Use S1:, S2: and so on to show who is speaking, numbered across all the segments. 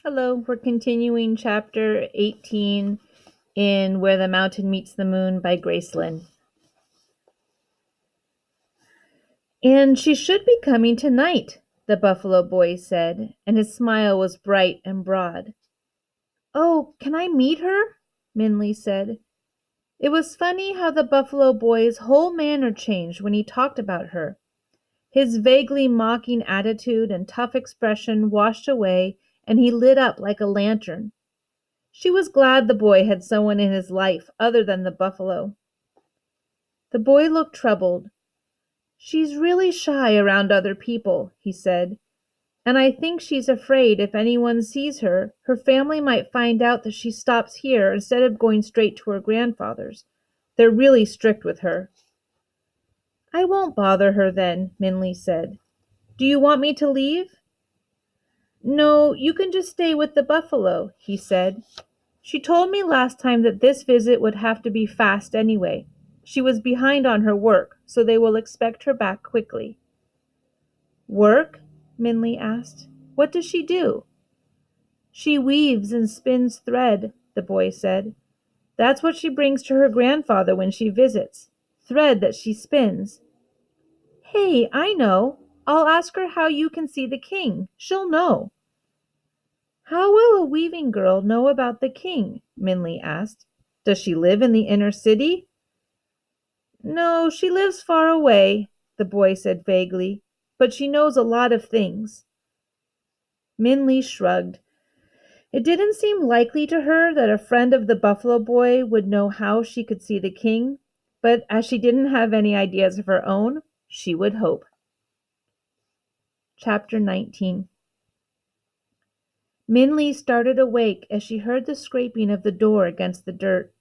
S1: Hello, we're continuing chapter 18 in Where the Mountain Meets the Moon by Grace Lynn. And she should be coming tonight, the buffalo boy said, and his smile was bright and broad. Oh, can I meet her? Minley said. It was funny how the buffalo boy's whole manner changed when he talked about her. His vaguely mocking attitude and tough expression washed away, and he lit up like a lantern. She was glad the boy had someone in his life other than the buffalo. The boy looked troubled. She's really shy around other people, he said, and I think she's afraid if anyone sees her, her family might find out that she stops here instead of going straight to her grandfather's. They're really strict with her. I won't bother her then, Minley said. Do you want me to leave? No, you can just stay with the buffalo, he said. She told me last time that this visit would have to be fast anyway. She was behind on her work, so they will expect her back quickly. Work? Minley asked. What does she do? She weaves and spins thread, the boy said. That's what she brings to her grandfather when she visits. Thread that she spins. Hey, I know. I'll ask her how you can see the king. She'll know. How will a weaving girl know about the king? Minley asked. Does she live in the inner city? No, she lives far away, the boy said vaguely, but she knows a lot of things. Minley shrugged. It didn't seem likely to her that a friend of the buffalo boy would know how she could see the king, but as she didn't have any ideas of her own, she would hope. Chapter 19. Minley started awake as she heard the scraping of the door against the dirt.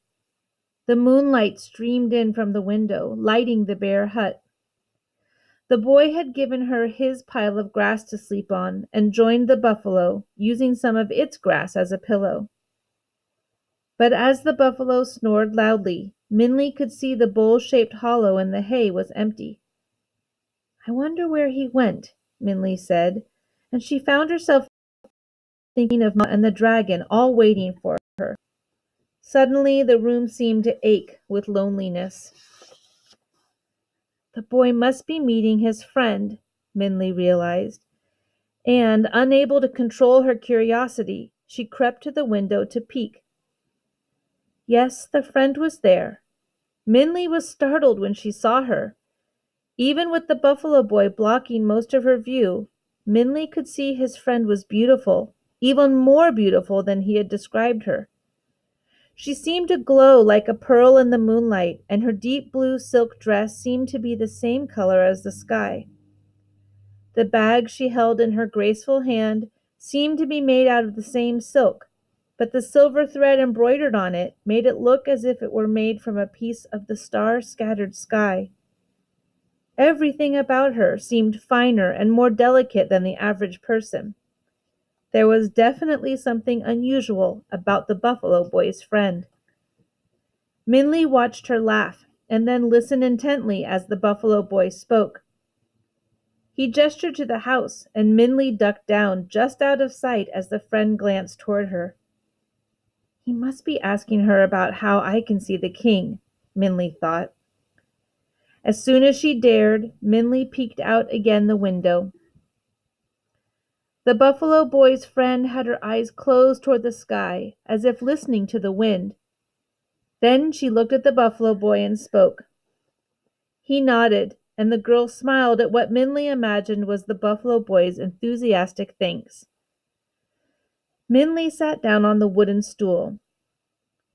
S1: The moonlight streamed in from the window, lighting the bare hut. The boy had given her his pile of grass to sleep on and joined the buffalo, using some of its grass as a pillow. But as the buffalo snored loudly, Minley could see the bowl-shaped hollow in the hay was empty. I wonder where he went, Minley said, and she found herself thinking of Ma and the dragon all waiting for her. Suddenly the room seemed to ache with loneliness. The boy must be meeting his friend, Minley realized, and, unable to control her curiosity, she crept to the window to peek. Yes, the friend was there. Minley was startled when she saw her. Even with the buffalo boy blocking most of her view, Minley could see his friend was beautiful, even more beautiful than he had described her. She seemed to glow like a pearl in the moonlight, and her deep blue silk dress seemed to be the same color as the sky. The bag she held in her graceful hand seemed to be made out of the same silk, but the silver thread embroidered on it made it look as if it were made from a piece of the star-scattered sky. Everything about her seemed finer and more delicate than the average person. There was definitely something unusual about the buffalo boy's friend. Minley watched her laugh and then listened intently as the buffalo boy spoke. He gestured to the house, and Minley ducked down just out of sight as the friend glanced toward her. He must be asking her about how I can see the king, Minley thought. As soon as she dared, Minley peeked out again the window. The buffalo boy's friend had her eyes closed toward the sky, as if listening to the wind. Then she looked at the buffalo boy and spoke. He nodded, and the girl smiled at what Minley imagined was the buffalo boy's enthusiastic thanks. Minley sat down on the wooden stool.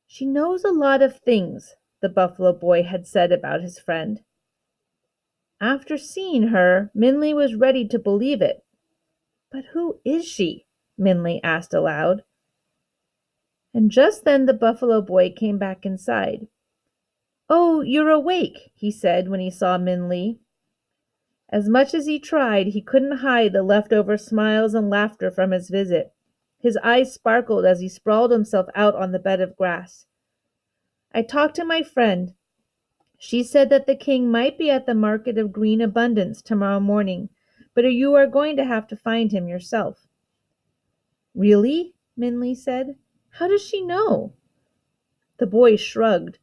S1: She knows a lot of things, the buffalo boy had said about his friend. After seeing her, Minley was ready to believe it. But who is she? Minley asked aloud. And just then the buffalo boy came back inside. Oh, you're awake, he said when he saw Minley. As much as he tried, he couldn't hide the leftover smiles and laughter from his visit. His eyes sparkled as he sprawled himself out on the bed of grass. I talked to my friend. She said that the king might be at the market of Green Abundance tomorrow morning, but you are going to have to find him yourself. Really? Minley said. How does she know? The boy shrugged.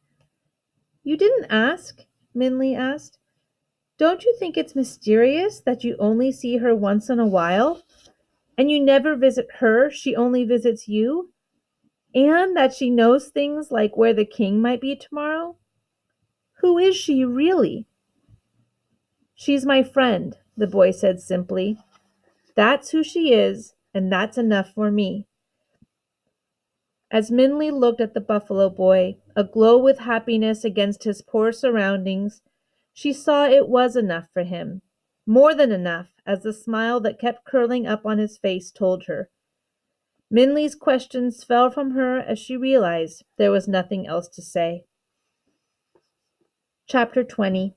S1: You didn't ask? Minley asked. Don't you think it's mysterious that you only see her once in a while? And you never visit her, she only visits you? And that she knows things like where the king might be tomorrow? Who is she really? She's my friend, the boy said simply. That's who she is, and that's enough for me. As Minley looked at the buffalo boy, aglow with happiness against his poor surroundings, she saw it was enough for him. More than enough, as the smile that kept curling up on his face told her. Minley's questions fell from her as she realized there was nothing else to say. Chapter 20.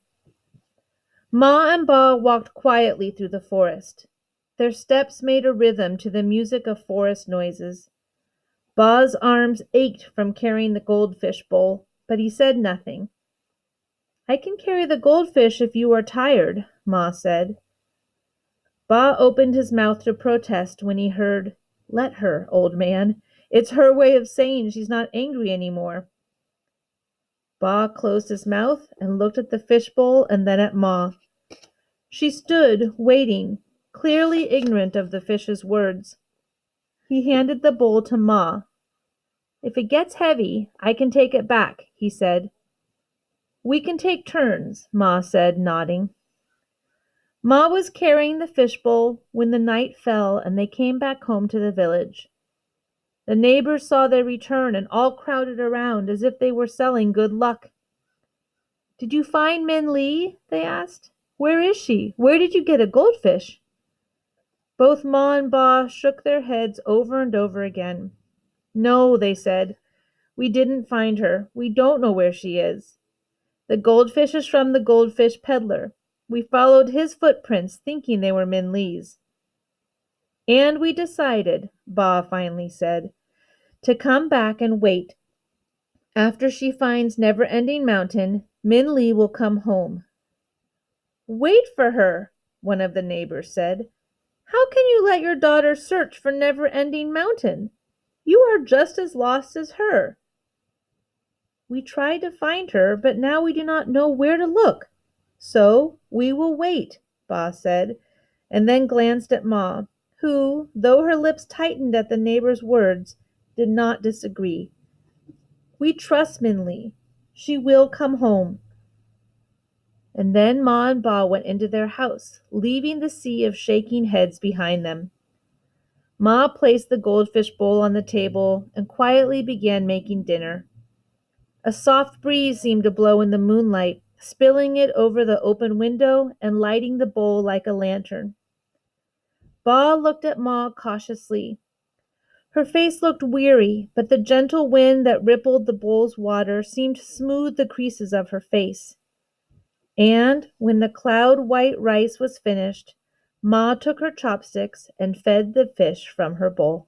S1: Ma and Ba walked quietly through the forest. Their steps made a rhythm to the music of forest noises. Ba's arms ached from carrying the goldfish bowl, but he said nothing. I can carry the goldfish if you are tired, Ma said. Ba opened his mouth to protest when he heard, Let her, old man. It's her way of saying she's not angry anymore. Ba closed his mouth and looked at the fishbowl and then at Ma. She stood, waiting, clearly ignorant of the fish's words. He handed the bowl to Ma. If it gets heavy, I can take it back, he said. We can take turns, Ma said, nodding. Ma was carrying the fishbowl when the night fell and they came back home to the village. The neighbors saw their return and all crowded around as if they were selling good luck. Did you find Min Lee? They asked. Where is she? Where did you get a goldfish? Both Ma and Ba shook their heads over and over again. No, they said. We didn't find her. We don't know where she is. The goldfish is from the goldfish peddler. We followed his footprints, thinking they were Min Lee's. And we decided, Ba finally said, to come back and wait. After she finds Never-Ending Mountain, Min Lee will come home. Wait for her, one of the neighbors said. How can you let your daughter search for Never-Ending Mountain? You are just as lost as her. We tried to find her, but now we do not know where to look. So we will wait, Ba said, and then glanced at Ma, who, though her lips tightened at the neighbor's words, did not disagree. We trust Min Lee. She will come home. And then Ma and Ba went into their house, leaving the sea of shaking heads behind them. Ma placed the goldfish bowl on the table and quietly began making dinner. A soft breeze seemed to blow in the moonlight, spilling it over the open window and lighting the bowl like a lantern. Ba looked at Ma cautiously. Her face looked weary, but the gentle wind that rippled the bowl's water seemed to smooth the creases of her face. And when the cloud-white rice was finished, Ma took her chopsticks and fed the fish from her bowl.